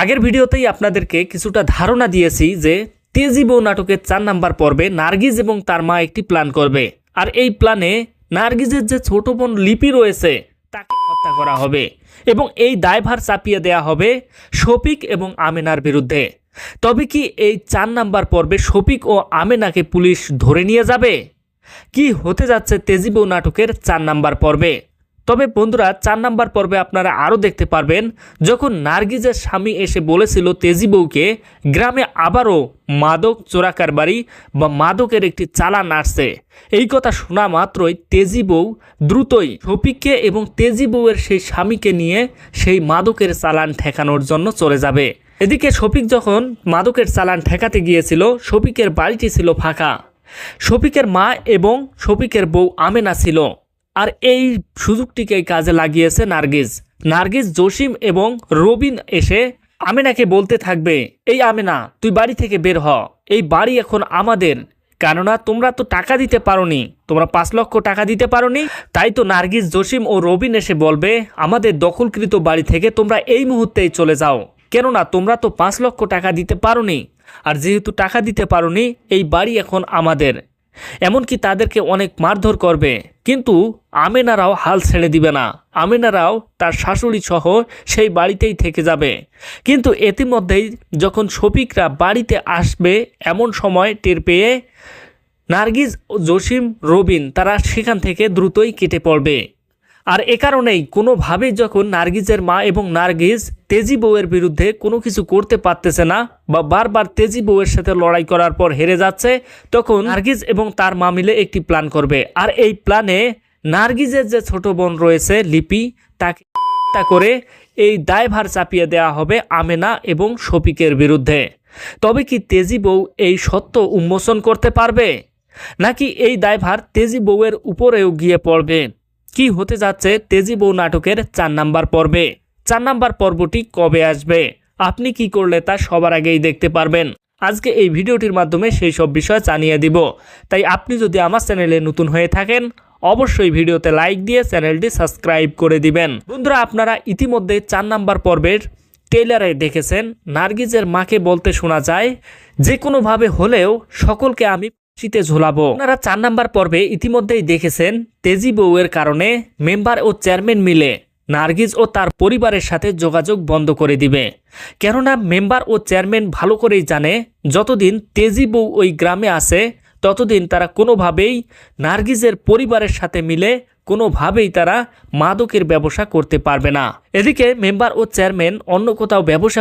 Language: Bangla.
আগের ভিডিওতেই আপনাদেরকে কিছুটা ধারণা দিয়েছি যে তেজি বউ নাটকের 4 নাম্বার পর্বে নার্গিস এবং তার মা একটি প্ল্যান করবে, আর এই প্ল্যানে নার্গিসের যে ছোট বোন লিপি রয়েছে তাকে হত্যা করা হবে এবং এই দায়ভার চাপিয়ে দেয়া হবে শফিক এবং আমেনার বিরুদ্ধে। তবে কি এই 4 নাম্বার পর্বে শফিক ও আমেনাকে পুলিশ ধরে নিয়ে যাবে? কি হতে যাচ্ছে তেজি বউ নাটকের 4 নাম্বার পর্বে? তবে বন্ধুরা, 4 নাম্বার পর্বে আপনারা আরও দেখতে পারবেন যখন নার্গিসের স্বামী এসে বলেছিল তেজি বউকে গ্রামে আবারও মাদক চোরাকারবারি বা মাদকের একটি চালান আসছে। এই কথা শোনা মাত্রই তেজি বউ দ্রুতই শফিককে এবং তেজি বউয়ের সেই স্বামীকে নিয়ে সেই মাদকের চালান ঠেকানোর জন্য চলে যাবে। এদিকে শফিক যখন মাদকের চালান ঠেকাতে গিয়েছিল, শফিকের বাড়িটি ছিল ফাঁকা। শফিকের মা এবং শফিকের বউ আমেনা ছিল, আর এই সুযোগটিকে কাজে লাগিয়েছে নার্গিস, জসিম এবং রবিন এসে আমেনাকে বলতে থাকবে, এই আমেনা, তুই বাড়ি থেকে বের হ, এই বাড়ি এখন আমাদের, কেননা তোমরা তো টাকা দিতে পারোনি, তোমরা 5 লক্ষ টাকা দিতে পারোনি, তাই তো নার্গিস, জসিম ও রবিন এসে বলবে আমাদের দখলকৃত বাড়ি থেকে তোমরা এই মুহূর্তেই চলে যাও, কেননা তোমরা তো 5 লক্ষ টাকা দিতে পারোনি, আর যেহেতু টাকা দিতে পারোনি এই বাড়ি এখন আমাদের। এমনকি তাদেরকে অনেক মারধর করবে, কিন্তু আমেনারাও হাল ছেড়ে দিবে না। আমেনারাও তার শাশুড়ি সহ সেই বাড়িতেই থেকে যাবে। কিন্তু ইতিমধ্যেই যখন শফিকরা বাড়িতে আসবে এমন সময় টের পেয়ে নার্গিস, জসিম, রবিন তারা সেখান থেকে দ্রুতই কেটে পড়বে। আর এ কারণেই কোনোভাবেই যখন নার্গিসের মা এবং নার্গিস তেজি বউয়ের বিরুদ্ধে কোনো কিছু করতে পারতেছে না বা বারবার তেজি বউয়ের সাথে লড়াই করার পর হেরে যাচ্ছে, তখন নার্গিস এবং তার মা মিলে একটি প্ল্যান করবে। আর এই প্ল্যানে নার্গিসের যে ছোট বোন রয়েছে লিপি, তাকে হত্যা করে এই দায়ভার চাপিয়ে দেওয়া হবে আমেনা এবং শফিকের বিরুদ্ধে। তবে কি তেজি বউ এই সত্য উন্মোচন করতে পারবে, নাকি এই দায়ভার তেজি বউয়ের উপরেও গিয়ে পড়বে? কি হতে যাচ্ছে তেজি বউ নাটকের 4 নাম্বার পর্বে? 4 নাম্বার পর্বটি কবে আসবে, আপনি কি করলে তা সবার আগেই দেখতে পারবেন। আজকে এই ভিডিওটির মাধ্যমে সেই সব বিষয় জানিয়ে দিব। তাই আপনি যদি আমার চ্যানেলে নতুন হয়ে থাকেন অবশ্যই ভিডিওতে লাইক দিয়ে চ্যানেলটি সাবস্ক্রাইব করে দিবেন। বন্ধুরা, আপনারা ইতিমধ্যে 4 নাম্বার পর্বের ট্রেলারে দেখেছেন নার্গিসের মাকে বলতে শোনা যায়, যে কোনোভাবে হলেও সকলকে আমি শীতে ঝোলাবো। আপনারা 4 নাম্বার পর্বে ইতিমধ্যেই দেখেছেন তেজি বউয়ের কারণে মেম্বার ও চেয়ারম্যান মিলে নার্গিস ও তার পরিবারের সাথে যোগাযোগ বন্ধ করে দিবে। কেননা মেম্বার ও চেয়ারম্যান ভালো করেই জানে যতদিন তেজি বউ ওই গ্রামে আছে ততদিন তারা কোনোভাবেই নার্গিসের পরিবারের সাথে মিলে কোনোভাবেই তারা মাদকের ব্যবসা করতে পারবে না। এদিকে মেম্বার ও চেয়ারম্যান অন্য কোথাও ব্যবসা